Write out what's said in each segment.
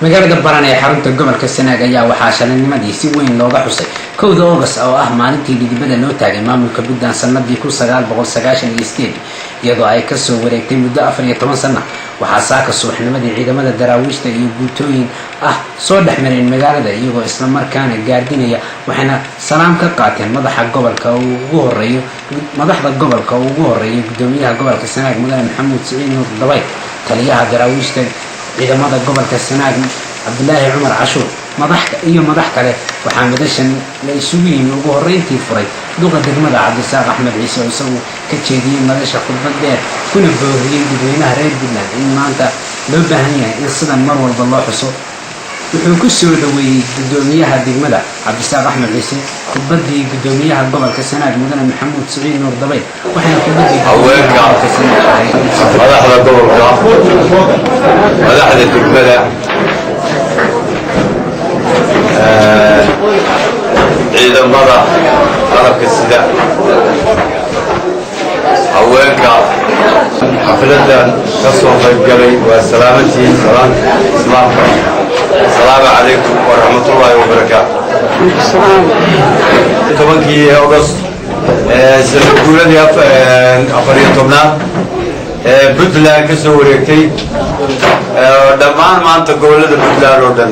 magaalada Baran ee xarunta gobolka Sanaag ayaa waxaa shalanimadii si weyn looga xusay 1 August oo ah maalintii dibadda loo taagay maamulka Puntland sanadii 1998 iyadoo ay ka soo wareegtay muddo 14 sano waxaa saaka subaxnimadii ciidamada daraawiishta iyo guutooyin ah soo dhaxmareen magaalada iyagoo isla markaana gaardinaya waxayna salaam ka qaateen madaxda gobolka ugu horeeyay gudoomiyaha gobolka Sanaag mudane Maxamuud Siciid Nuur Dabay taliyaha daraawiishta ciidamada gobolka Sanaag Cabdullaahi Cumar Cashuur madax kale waxaa madashan la isugu yimid ugu horeyntii furay duqa degmada Cabdisaaq Axmed Ciise oo isagu ka jeediyay madasha khudbad dheer kuna booriyay dadweynaha reer Puntland in maanta loo baahan yahay in sidan mar walba loo xuso wuxuu ku soo dhaweeyay gudoomiyaha degmada Cabdisaaq Axmed Ciise khudbadii gudoomiyaha gobolka Sanaag mudane Maxamuud Siciid Nuur Dabay waxayna khudbadii haweenka madaxda gobolka madaxda degmada ciidamada qalabka sida haweenka xafladan ka soo qaybgalay waa salaamantiin salaam islaamka السلام عليكم ورحمة الله وبركاته. tobankii August sanad guuradii afariyo tobnaad Puntland ka soo wareegtay dhammaan maanta gobolada Puntland oo dhan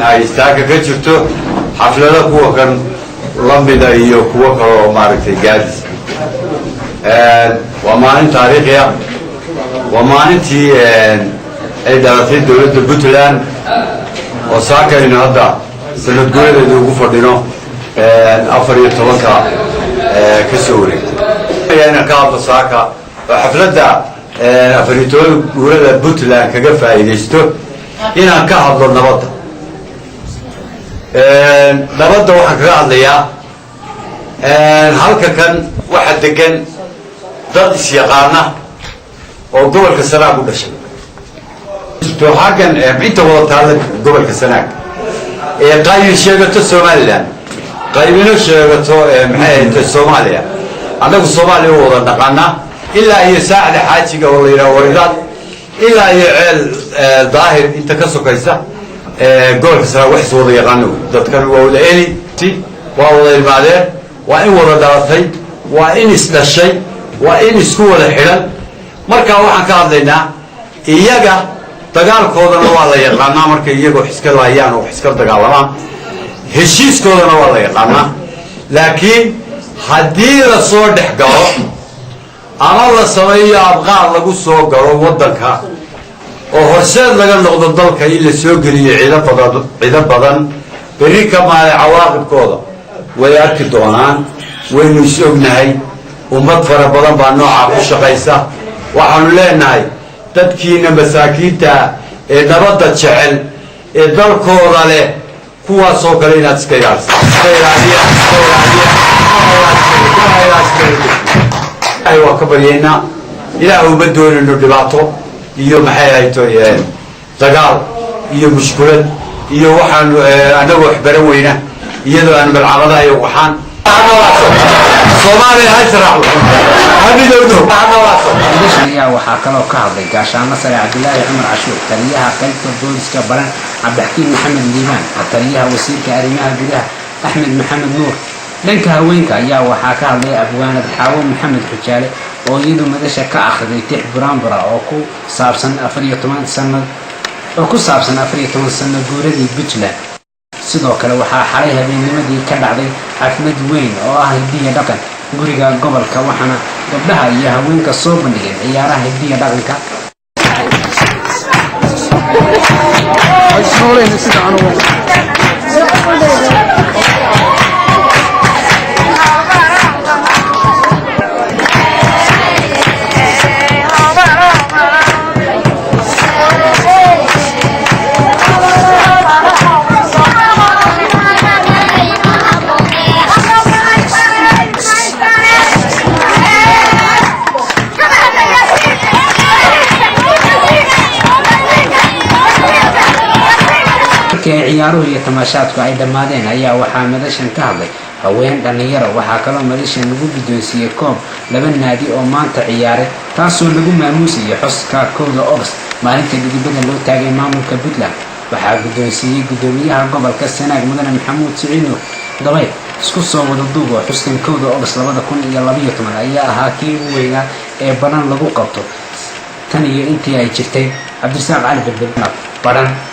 ay istaaga ka jirto xaflada kuwa kan lamida iyo kuwa kale oo maaragtay gaadis waa maalin taariikhi ah waa maalintii ay dhalatay dowladda Puntland oo saakayna hadda sanad guuradeeda ugu fadhino 14 ka soo wareegtay ayana ka hadla saaka xafladda 14 guurada Puntland kaga faa'iideysto inaan ka hadlo nabadda waxaan kaga hadlayaa halka kan waxa degan dad isyaqaana oo gobolka Sanaag u dhashay حاجة أنت وضعت قبل كسناك قايل شيء الصوماليا قايلين شيء محيط الصوماليا عندك الصومالي هو نقلنا إلا يساعد حاجة والله يراوريات إلا يعل ظاهر أنت كسر كيسة قبل كسناك وحس وضع يغنوا تذكر ولا إلي تي والله المعدة وإن وضع دارتي وإن استشيء وإن سكول الحلال مركا واحد كان لنا إياك dagaalkoodana waa la yaqaanaa marka iyagoo xiska laayaan oo xiska dagaalamaan heshiiskoodana waa la yaqaanaa laakiin haddii la soo dhex galo ama la sameeyo abqaar lagu soo galo waddanka oo horseed laga noqdo dalka in la soo geliyo ciido badan berri ka maalin cawaaqibkooda way arki doonaan waynu is ognahay ummad fara badan baa noocaa ku shaqaysa waxaanu leenahay dadkiina masaakiinta ee nabadda jecel ee dalkooda leh kuwaasoo kale inaad iska ilaaliso waa ka baryaynaa ilaah uma doonayno dhibaato iyo maxay ahayto dagaal iyo mushkulad iyo waxaan anagoo waxbaran weyna iyadoo aan malcamadaha iyo waxaan Soomaaliya hayraacdo hadidowdo waxaa kaloo ka hadlay gaashaanle sare Cabdullaahi Cumar Cashuur taliyaha qaybta booliska Baran Cabdixakiin Maxamed Liibaan taliyaha wasiirka arrimaha gudaha Axmed Maxamed Nuur dhanka haweenka ayaa waxaa ka hadlay abwaanad Xaawo Maxamed Xujaale oo iyadu madasha ka akhriday tix buraanbura oo ku saabsan 14 sano guuradii Puntland sidoo kale waxaa xalay habeennimadii ka dhacday xaflad weyn oo ah hidiga dhaqan guriga gobolka waxaana gabdhaha iyo haweenka soo bandhigeen ciyaaraha hidiga dhaqanka markii ay ciyaaruhu iyo tamaashaadku ay dhammaadeen ayaa waxaa madashan ka hadlay haween dhallinyaro. waxaa kaloo madashan lagu guddoonsiiyey koob 2 naadi oo maanta ciyaaray, taasoo lagu maamuusayay xuska 1 August maalinta dhidibada loo taagay maamulka Puntland. waxaa guddoonsiiyey guddoomiyaha gobolka Sanaag mudane Maxamuud Siciid Nuur Dabayl. isku soo wada duub oo xuskan 1 August 2012 ayaa ahaa kii ugu weynaa ee badan lagu qabto tan iyo intii ay jirtay. Cabdirasaaq Cali Bedel Baran.